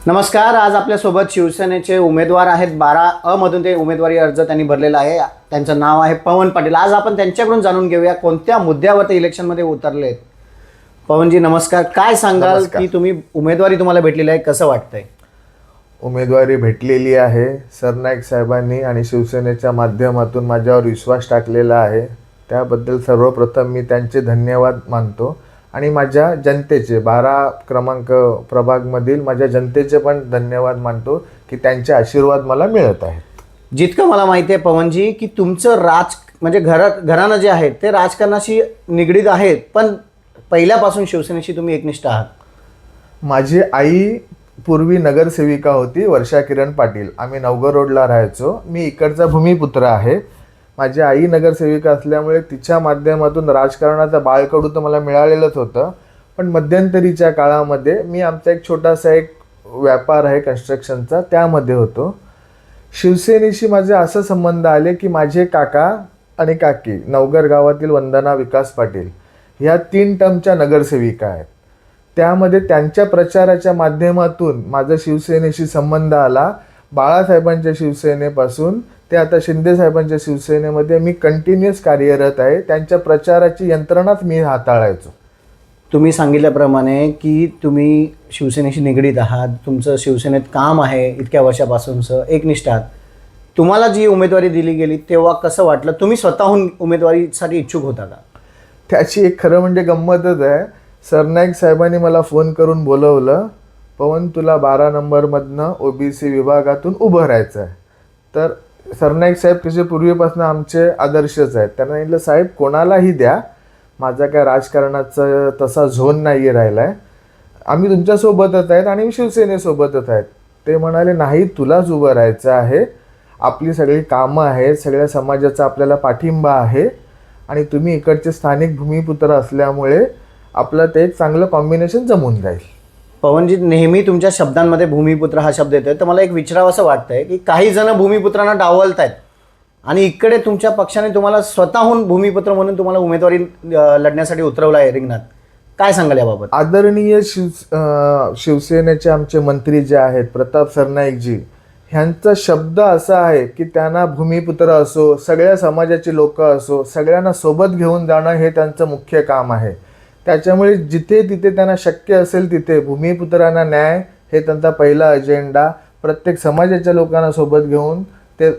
नमस्कार. आज आपल्यासोबत शिवसेनेचे उमेदवार आहेत. 12 मधून ते उमेदवारी अर्ज त्यांनी भरलेला आहे. त्यांचं नाव आहे पवन पाटील. आज आपण त्यांच्याकडून जाणून घेऊया कोणत्या मुद्द्यावर ते इलेक्शनमध्ये उतरले आहेत. पवनजी नमस्कार. काय सांगाल की तुम्ही उमेदवारी तुम्हाला भेटलेली आहे, कसं वाटतंय? उमेदवारी भेटलेली आहे. सरनाईक साहेबांनी आणि शिवसेनेच्या माध्यमातून माझ्यावर विश्वास टाकलेला आहे. त्याबद्दल सर्वप्रथम मी त्यांचे धन्यवाद मानतो आणि माझ्या जनतेचे 12 क्रमांक प्रभागमधील माझ्या जनतेचे पण धन्यवाद मानतो की त्यांचे आशीर्वाद मला मिळत आहेत. जितकं मला माहिती आहे पवनजी की तुमचं म्हणजे घराणं जे आहे ते राजकारणाशी निगडीत आहेत, पण पहिल्यापासून शिवसेनेशी तुम्ही एकनिष्ठ आहात. माझी आई पूर्वी नगरसेविका होती, वर्षा किरण पाटील. आम्ही नवघर रोडला राहायचो. मी इकडचा भूमिपुत्र आहे. माझी आई नगरसेविका असल्यामुळे तिच्या माध्यमातून राजकारणाचा बाळकडू तर मला मिळालेलंच होतं. पण मध्यंतरीच्या काळामध्ये मी आमचा एक छोटासा व्यापार आहे कन्स्ट्रक्शनचा, त्यामध्ये होतो. शिवसेनेशी माझे असं संबंध आले की माझे काका आणि काकी नवघर गावातील वंदना विकास पाटील ह्या 3 टर्मच्या नगरसेविका आहेत. त्यामध्ये त्यांच्या प्रचाराच्या माध्यमातून माझा शिवसेनेशी संबंध आला. बाळासाहेबांच्या शिवसेनेपासून ते आता शिंदे साहेबांच्या शिवसेनेमध्ये मी कंटिन्युअस कार्यरत आहे. त्यांच्या प्रचाराची यंत्रणाच मी हाताळायचो. तुम्ही सांगितल्याप्रमाणे की तुम्ही शिवसेनेशी निगडीत आहात, तुमचं शिवसेनेत काम आहे, इतक्या वर्षापासूनचं एकनिष्ठ आहात. तुम्हाला जी उमेदवारी दिली गेली तेव्हा कसं वाटलं? तुम्ही स्वतःहून उमेदवारीसाठी इच्छुक होता का? त्याची एक खरं म्हणजे गंमतच आहे. सरनाईक साहेबांनी मला फोन करून बोलवलं, पवन तुला 12 नंबरमधनं OBC विभागातून उभं राहायचं आहे. तर सरनाईक साहेब तसे पूर्वीपासून आमचे आदर्शच आहेत. त्यांना म्हटलं साहेब कोणालाही द्या, माझा काय राजकारणाचा तसा झोन नाही राहिला आहे, आम्ही तुमच्यासोबतच आहेत आणि शिवसेनेसोबतच आहेत. ते म्हणाले नाही तुलाच उभं राहायचं आहे, आपली सगळी कामं आहेत, सगळ्या समाजाचा आपल्याला पाठिंबा आहे आणि तुम्ही इकडचे स्थानिक भूमिपुत्र असल्यामुळे आपलं ते एक चांगलं कॉम्बिनेशन जमून जाईल. पवनजी नेहमी तुमच्या शब्दांमध्ये भूमिपुत्र हा शब्द येतोय, तर मला एक विचारावं असं वाटतंय की काही जण भूमिपुत्रांना डावलत आहेत आणि इकडे तुमच्या पक्षाने तुम्हाला स्वतःहून भूमिपुत्र म्हणून तुम्हाला उमेदवारी लढण्यासाठी उतरवलं आहे रिंगणात. काय सांगाल याबाबत? आदरणीय शिवसेनेचे आमचे मंत्री जे आहेत प्रताप सरनाईकजी, ह्यांचा शब्द असा आहे की त्यांना भूमिपुत्र असो, सगळ्या समाजाची लोक असो, सगळ्यांना सोबत घेऊन जाणं हे त्यांचं मुख्य काम आहे. त्याच्यामुळे जिथे तिथे त्यांना शक्य असेल तिथे भूमिपुत्रांना न्याय हे त्यांचा पहिला अजेंडा. प्रत्येक समाजाच्या लोकांना सोबत घेऊन ते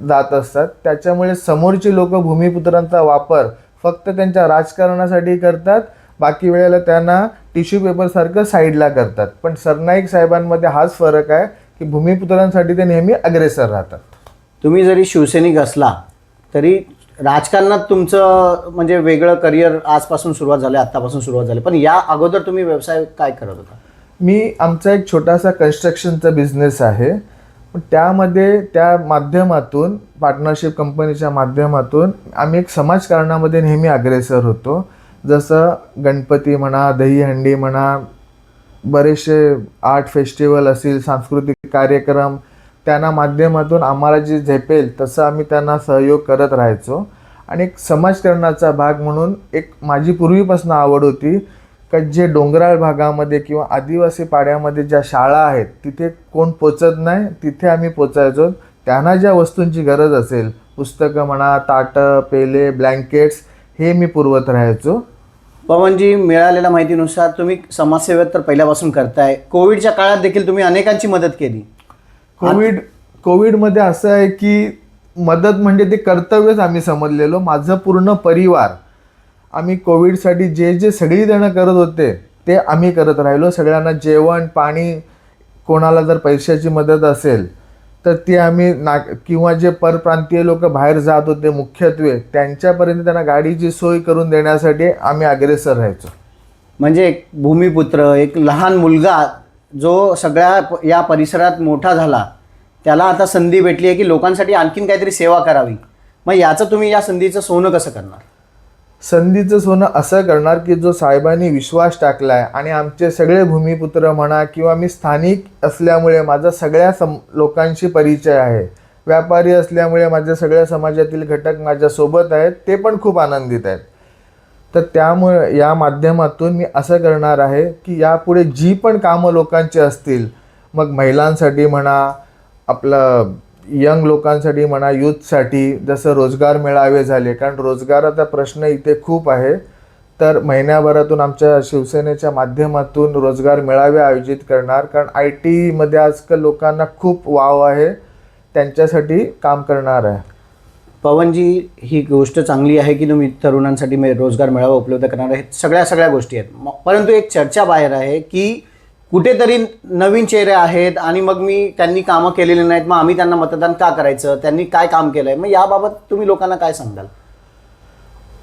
जात असतात. त्याच्यामुळे समोरची लोक भूमिपुत्रांचा वापर फक्त त्यांच्या राजकारणासाठी करतात, बाकी वेळेला त्यांना टिश्यू पेपरसारखं साईडला करतात. पण सरनाईक साहेबांमध्ये हाच फरक आहे की भूमिपुत्रांसाठी ते नेहमी अग्रेसर राहतात. तुम्ही जरी शिवसैनिक असला तरी राजकारणात तुमचं म्हणजे वेगळं करिअर आजपासून सुरुवात झालं, आत्तापासून सुरुवात झाली, पण या अगोदर तुम्ही व्यवसाय काय करत होता? आमचा एक छोटासा कन्स्ट्रक्शनचा बिझनेस आहे. पण त्यामध्ये त्या माध्यमातून पार्टनरशिप कंपनीच्या माध्यमातून आम्ही एक समाजकारणामध्ये नेहमी अग्रेसर होतो. जसं गणपती म्हणा, दहीहंडी म्हणा, बरेचसे आर्ट फेस्टिवल असतील, सांस्कृतिक कार्यक्रम, त्यांना माध्यमातून आम्हाला जे झेपेल तसं आम्ही त्यांना सहयोग करत राहायचो. आणि एक समाजकारणाचा भाग म्हणून एक माझी पूर्वीपासून आवड होती का जे डोंगराळ भागामध्ये किंवा आदिवासी पाड्यामध्ये ज्या शाळा आहेत तिथे कोण पोचत नाही, तिथे आम्ही पोचायचो. त्यांना ज्या वस्तूंची गरज असेल, पुस्तकं म्हणा, ताटं, पेले, ब्लँकेट्स, हे मी पुरवत राहायचो. पवनजी, मिळालेल्या माहितीनुसार तुम्ही समाजसेवेत तर पहिल्यापासून करताय. कोविडच्या काळात देखील तुम्ही अनेकांची मदत केली. कोविडमध्ये असं आहे की मदत म्हणजे ते कर्तव्यच आम्ही समजलेलो. माझं पूर्ण परिवार आम्ही कोविडसाठी जे सगळी जणं करत होते ते आम्ही करत राहिलो. सगळ्यांना जेवण, पाणी, कोणाला जर पैशाची मदत असेल तर ती आम्ही किंवा जे परप्रांतीय लोक बाहेर जात होते मुख्यत्वे त्यांच्यापर्यंत त्यांना गाडीची सोय करून देण्यासाठी आम्ही अग्रेसर राहायचो. म्हणजे एक भूमिपुत्र, एक लहान मुलगा जो सगळ्या या परिसरात मोठा झाला, त्याला आता संधी भेटली आहे की लोकांसाठी आणखीन काहीतरी सेवा करावी. मग याचं तुम्ही या संधीचं सोनं कसं करणार? संधीचं सोनं असं करणार की जो साहेबांनी विश्वास टाकलाय आणि आमचे सगळे भूमिपुत्र म्हणा किंवा मी स्थानिक असल्यामुळे माझा सगळ्या लोकांशी परिचय आहे, व्यापारी असल्यामुळे माझ्या सगळ्या समाजातील घटक माझ्यासोबत आहेत, ते पण खूप आनंदित आहेत. तर त्यामुळे या माध्यमातून मी असं करणार आहे की यापुढे जी पण कामं लोकांची असतील, मग महिलांसाठी म्हणा, आपलं यंग लोकांसाठी म्हणा, यूथसाठी, जसं रोजगार मेळावे झाले, कारण रोजगाराचा प्रश्न इथे खूप आहे. तर महिन्याभरातून आमच्या शिवसेनेच्या माध्यमातून रोजगार मेळावे आयोजित करणार, कारण IT मध्ये आजकाल लोकांना खूप वाव आहे, त्यांच्यासाठी काम करणार आहे. पवनजी, ही गोष्ट चांगली आहे की तुम्ही तरुणांसाठी रोजगार मेळावा उपलब्ध करणार आहेत, सगळ्या गोष्टी आहेत. परंतु एक चर्चा बाहेर आहे की कुठेतरी नवीन चेहरे आहेत आणि मग त्यांनी कामं केलेली नाहीत, मग आम्ही त्यांना मतदान का करायचं, त्यांनी काय काम केलं आहे, मग याबाबत तुम्ही लोकांना काय सांगाल?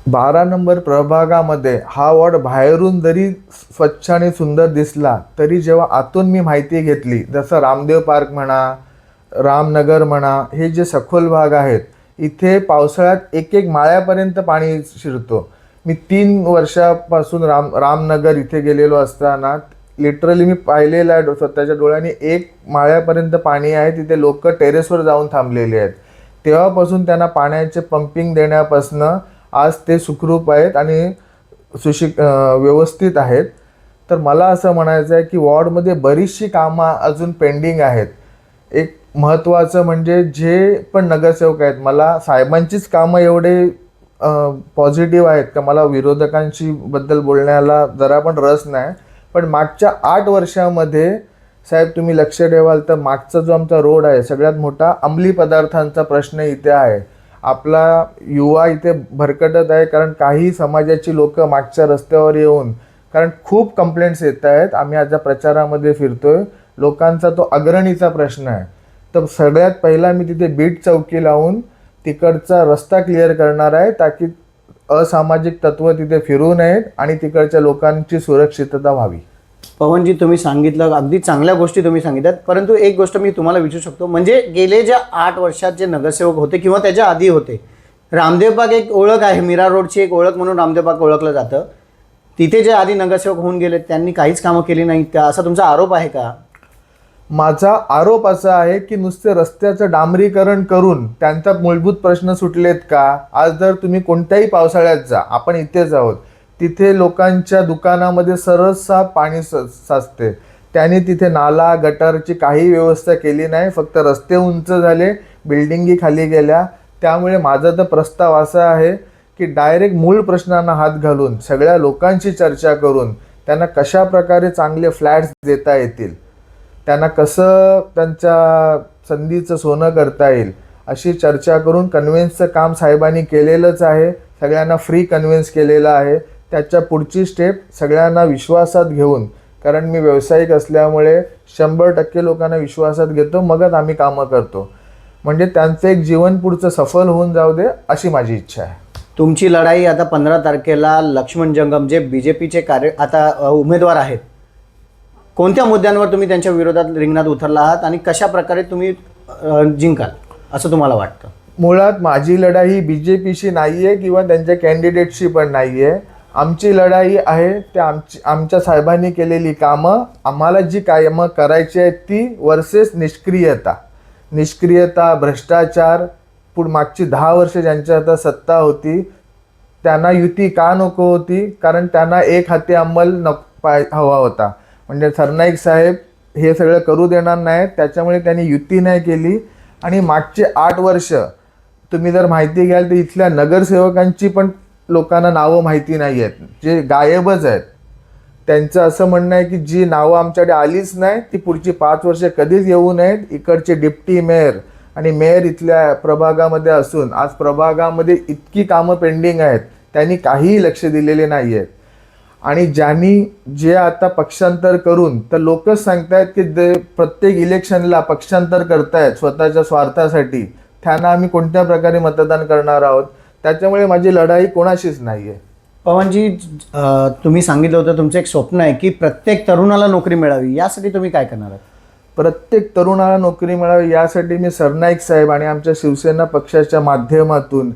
12 नंबर प्रभागामध्ये हा वॉर्ड बाहेरून जरी स्वच्छ आणि सुंदर दिसला तरी जेव्हा आतून मी माहिती घेतली, जसं रामदेव पार्क म्हणा, रामनगर म्हणा, हे जे सखोल भाग आहेत, इथे पावसाळ्यात एक माळ्यापर्यंत पाणी शिरतो. मी 3 वर्षापासून रामनगर इथे गेलेलो असताना लिटरली मी पाहिलेलं आहे स्वतःच्या डोळ्यांनी, 1 माळ्यापर्यंत पाणी आहे. तिथे लोक टेरेसवर जाऊन थांबलेले आहेत. तेव्हापासून त्यांना पाण्याचे पंपिंग देण्यापासनं आज ते सुखरूप आहेत आणि व्यवस्थित आहेत. तर मला असं म्हणायचं आहे की वॉर्डमध्ये बरीचशी कामं अजून पेंडिंग आहेत. एक महत्त्वाचं म्हणजे जे पण नगरसेवक आहेत, मला साहेबांचीच कामं एवढे पॉझिटिव्ह आहेत का मला विरोधकांशी बद्दल बोलण्याला जरा पण रस नाही. पण मागच्या 8 वर्षामध्ये साहेब तुम्ही लक्ष ठेवाल तर मागचा जो आमचा रोड आहे, सगळ्यात मोठा अंमली पदार्थांचा प्रश्न इथे आहे. आपला युवा इथे भरकटत आहे, कारण काही समाजाची लोक मागच्या रस्त्यावर येऊन, कारण खूप कंप्लेंट्स येत आहेत, आम्ही आज प्रचारामध्ये फिरतोय, लोकांचा तो अग्रणीचा प्रश्न आहे. तर सगळ्यात पहिला मी तिथे बीट चौकी लावून तिकडचा रस्ता क्लिअर करणार आहे, ताकी असामाजिक तत्व तिथे फिरू नयेत आणि तिकडच्या लोकांची सुरक्षितता व्हावी. पवनजी, तुम्ही सांगितलं, अगदी चांगल्या गोष्टी तुम्ही सांगितल्यात. परंतु एक गोष्ट मी तुम्हाला विचारू शकतो, म्हणजे गेले ज्या 8 वर्षात जे नगरसेवक होते किंवा त्याच्या आधी होते, रामदेव बाग एक ओळख आहे, मीरा रोडची एक ओळख म्हणून रामदेव बाग ओळखलं जातं. तिथे जे आधी नगरसेवक होऊन गेले त्यांनी काहीच कामं केली नाहीत का, असा तुमचा आरोप आहे का? माझा आरोप असा आहे की नुसते रस्त्याचं डांबरीकरण करून त्यांचा मूलभूत प्रश्न सुटलेत का? आज जर तुम्ही कोणत्याही पावसाळ्यात जा, आपण इथेच आहोत, तिथे लोकांच्या दुकानामध्ये सरसा पाणी साचते. त्यांनी तिथे नाला गटारची काही व्यवस्था केली नाही, फक्त रस्ते उंच झाले, बिल्डिंगी खाली गेल्या. त्यामुळे माझा तर प्रस्ताव असा आहे की डायरेक्ट मूळ प्रश्नांना हात घालून सगळ्या लोकांशी चर्चा करून त्यांना कशा प्रकारे चांगले फ्लॅट्स देता येतील, त्यांना कसं त्यांच्या संधीचं सोनं करता येईल, अशी चर्चा करून कन्व्हिन्सचं काम साहेबांनी केलेलंच आहे. सगळ्यांना फ्री कन्व्हिन्स केलेलं आहे. त्याच्या पुढची स्टेप सगळ्यांना विश्वासात घेऊन, कारण मी व्यावसायिक असल्यामुळे 100% लोकांना विश्वासात घेतो, मगच आम्ही कामं करतो. म्हणजे त्यांचं एक जीवन पुढचं सफल होऊन जाऊ दे, अशी माझी इच्छा आहे. तुमची लढाई आता 15 तारखेला लक्ष्मण जंगम जे BJPचे आता उमेदवार आहेत, कोणत्या मुद्द्यांवर तुम्ही त्यांच्या विरोधात रिंगणात उतरला आहात आणि कशा प्रकारे तुम्ही जिंकाल असं तुम्हाला वाटतं? मुळात माझी लढाई ही BJPशी नाही आहे किंवा त्यांच्या कॅन्डिडेटशी पण नाही आहे. आमची लढाई आहे ते आमच्या साहेबांनी केलेली कामं, आम्हाला जी कामं करायची आहेत ती वर्सेस निष्क्रियता, भ्रष्टाचार. मागची 10 वर्ष ज्यांच्या हातात सत्ता होती त्यांना युती का नको होती? कारण त्यांना एक हाती अंमल हवा होता. म्हणजे सरनाईक साहेब हे सगळं करू देणार नाहीत, त्याच्यामुळे त्यांनी युती नाही केली. आणि मागचे 8 वर्ष तुम्ही जर माहिती घ्याल तर इथल्या नगरसेवकांची पण लोकांना नावं माहिती नाही आहेत, जे गायबच आहेत. त्यांचं असं म्हणणं आहे की जी नावं आमच्याकडे आलीच नाही ती पुढची 5 वर्ष कधीच येऊ नयेत. इकडचे डिप्टी मेयर आणि मेयर इथल्या प्रभागामध्ये असून आज प्रभागामध्ये इतकी कामं पेंडिंग आहेत, त्यांनी काहीही लक्ष दिलेले नाही आहेत. आणि ज्यांनी जे आता पक्षांतर करून तर लोकच सांगतायत की प्रत्येक इलेक्शनला पक्षांतर करतायत स्वतःच्या स्वार्थासाठी, त्यांना आम्ही कोणत्या प्रकारे मतदान करणार आहोत. त्याच्यामुळे माझी लढाई कोणाशीच नाही आहे. पवनजी, तुम्ही सांगितलं होतं तुमचं एक स्वप्न आहे की प्रत्येक तरुणाला नोकरी मिळावी, यासाठी तुम्ही काय करणार आहात? प्रत्येक तरुणाला नोकरी मिळावी यासाठी मी सरनाईक साहेब आणि आमच्या शिवसेना पक्षाच्या माध्यमातून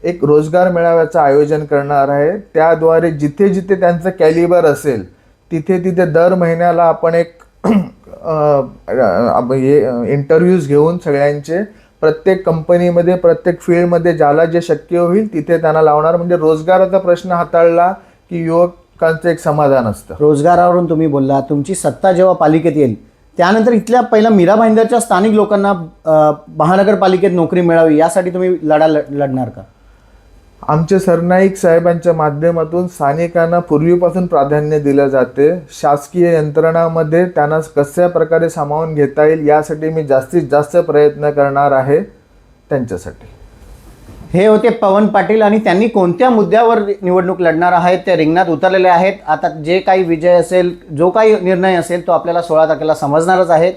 एक रोजगार मेळाव्याचं आयोजन करणार आहे. त्याद्वारे जिथे जिथे त्यांचं कॅलिबर असेल तिथे तिथे दर महिन्याला आपण एक इंटरव्ह्यूज घेऊन सगळ्यांचे प्रत्येक कंपनीमध्ये प्रत्येक फील्डमध्ये ज्याला जे शक्य होईल तिथे त्यांना लावणार. म्हणजे रोजगाराचा प्रश्न हाताळला की युवकांचं एक समाधान असतं. रोजगारावरून तुम्ही बोलला, तुमची सत्ता जेव्हा पालिकेत येईल त्यानंतर इथल्या पहिला मीरा भाईंदरच्या स्थानिक लोकांना महानगरपालिकेत नोकरी मिळावी यासाठी तुम्ही लढणार का? आमचे सरनाईक साहेबांच्या माध्यमातून स्थानिकांना पूर्वीपासून प्राधान्य दिलं जाते. शासकीय यंत्रणामध्ये त्यांना कशा प्रकारे सामावून घेता येईल यासाठी मी जास्तीत जास्त प्रयत्न करणार आहे त्यांच्यासाठी. हे होते पवन पाटील आणि त्यांनी कोणत्या मुद्द्यावर निवडणूक लढणार आहेत ते रिंगणात उतरलेले आहेत. आता जे काही विजय असेल, जो काही निर्णय असेल तो आपल्याला 16 तारखेला समजणारच आहेत.